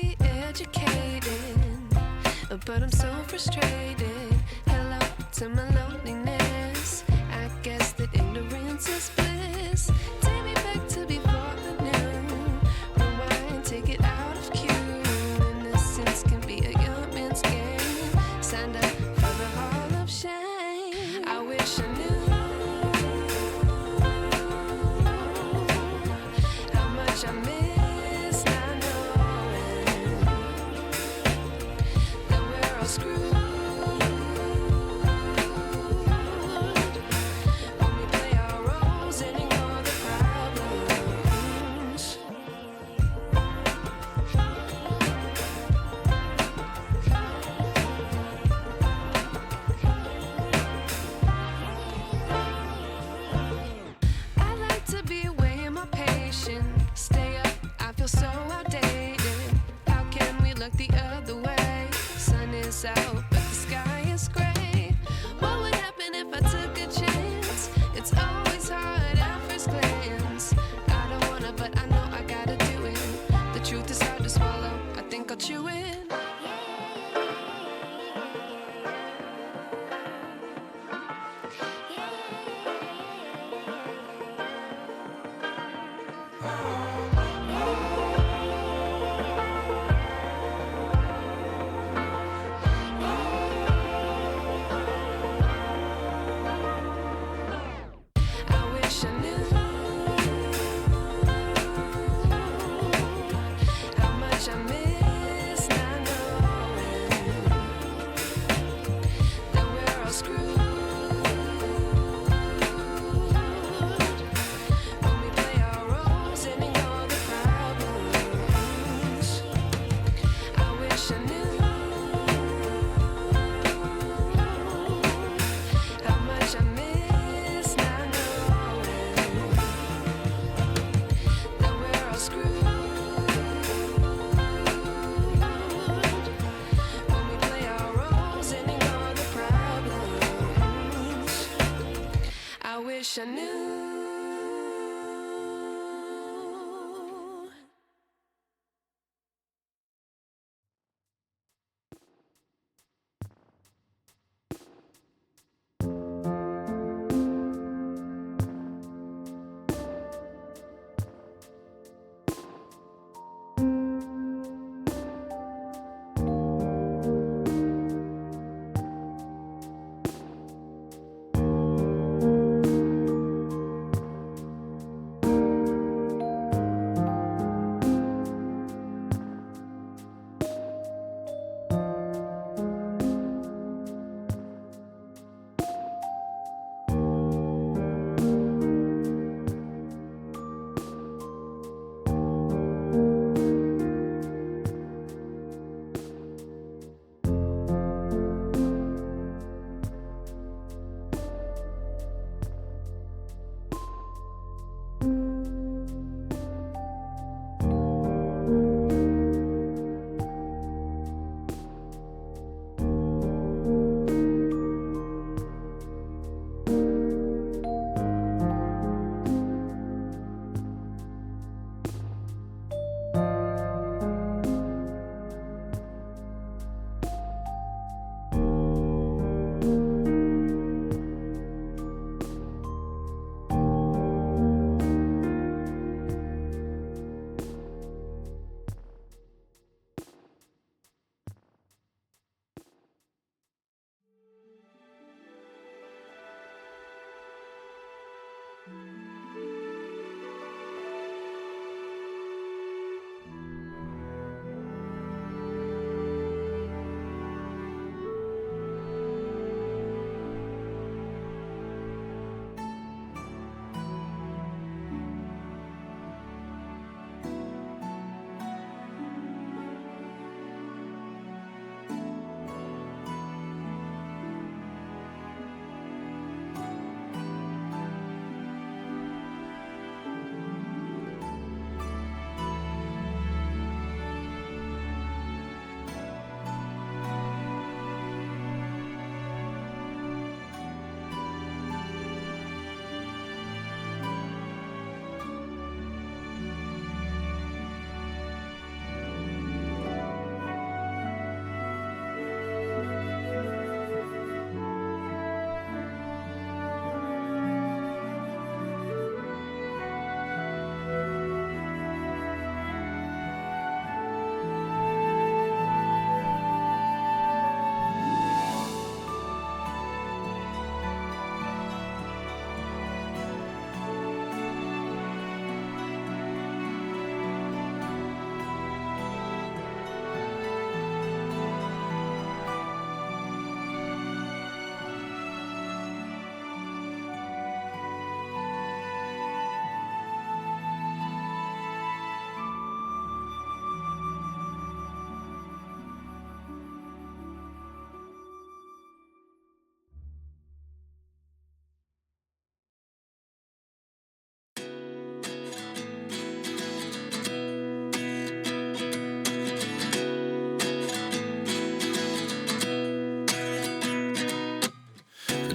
be educated, but I'm so frustrated. Hello to my loneliness. I guess that ignorance is bliss. Take me back to before I knew. Rewind, take it out of cue. Innocence can be a young man's game. Signed up for the hall of shame. I wish I knew how much I miss not knowing that we're all screwed.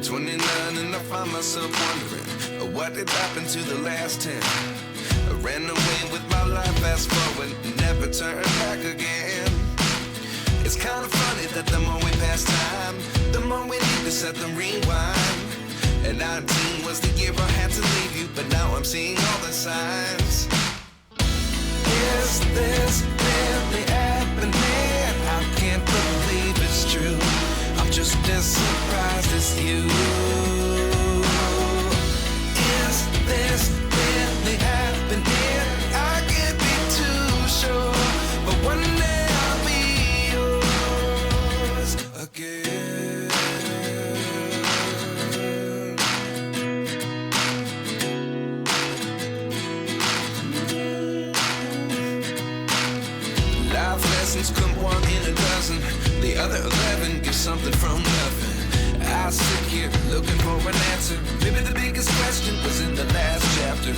29 and I find myself wondering, what did happen to the last 10? I ran away with my life, fast forward, never turn back again. It's kind of funny that the more we pass time, the more we need to set them rewind. And 19 was the year I had to leave you, but now I'm seeing all the signs. Is this really happening? I can't believe it's true. I'm just as surprised as you. Is this really happening? I can't be too sure, but one day I'll be yours again. Life lessons come one in a dozen. The other 11 give something from nothing. I sit here looking for an answer. Maybe the biggest question was in the last chapter.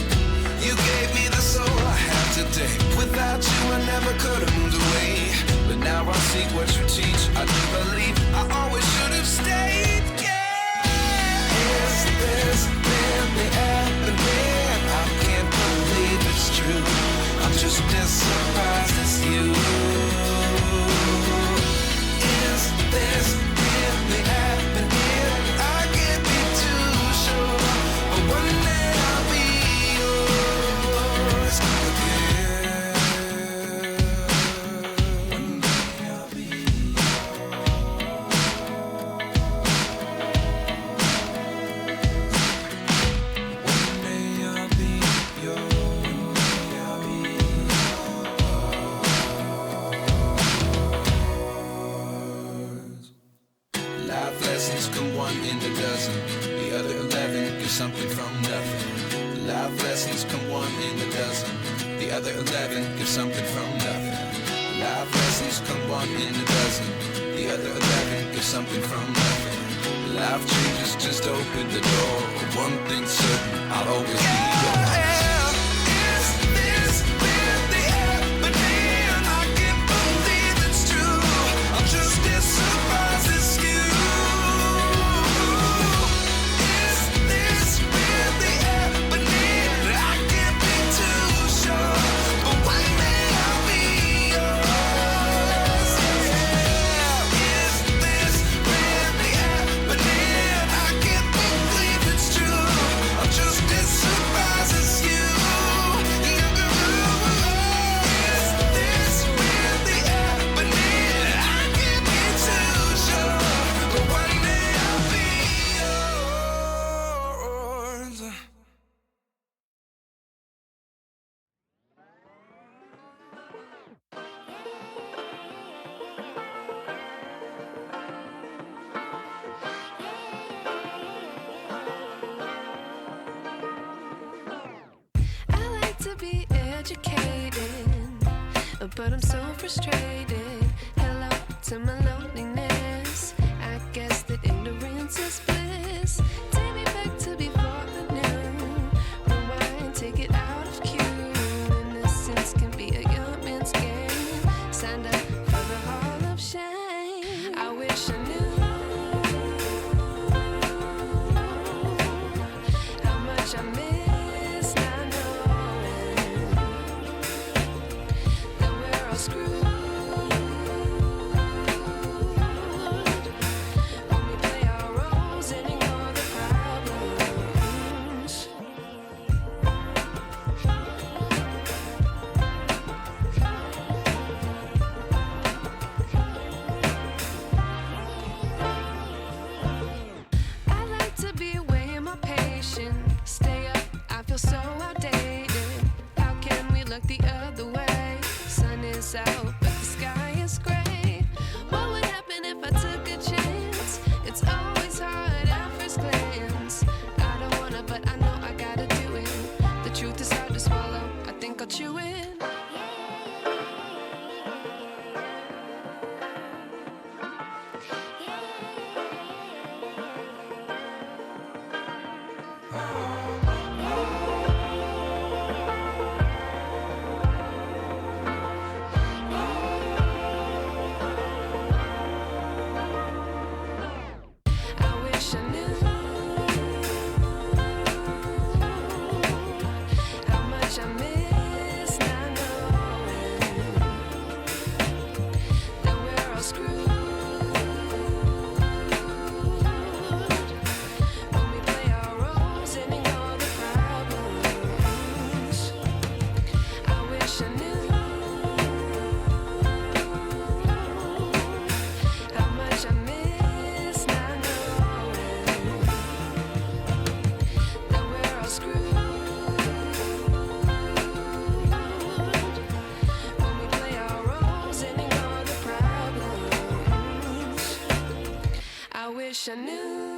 You gave me the soul I have today. Without you I never could have moved away. But now I see what you teach. I do believe I always should have stayed. Yeah. Is this really happening? I can't believe it's true. I'm just as surprised as you. Is this really happening? I can't be too sure, but one day I'll be yours again. One day I'll be One day I'll be yours. Life lessons come one in a dozen. The other 11 give something from nothing. Life lessons come one in a dozen. The other 11 give something from nothing. Life lessons come one in a dozen. The other 11 give something from nothing. Life changes just open the door. One thing's certain, I'll always be yours. Is this really happening? I can't believe it's true. I'm just as surprised as you. Is this really happening? I can't be too sure, but one day I'll be yours. Yeah. Is this really happening? I can't believe it's true. I'm just as surprised as you. Is this really happening? I can't be too sure, but one day I'll be yours. I like to be educated, but I'm so frustrated. Hello to my loneliness. I guess that ignorance is bliss. Take me back to before I knew. Rewind, take it out of cue. Innocence can be a young man's game. Signed up for the hall of shame. I wish I knew how much I miss not knowing that we're all screwed. wish I knew.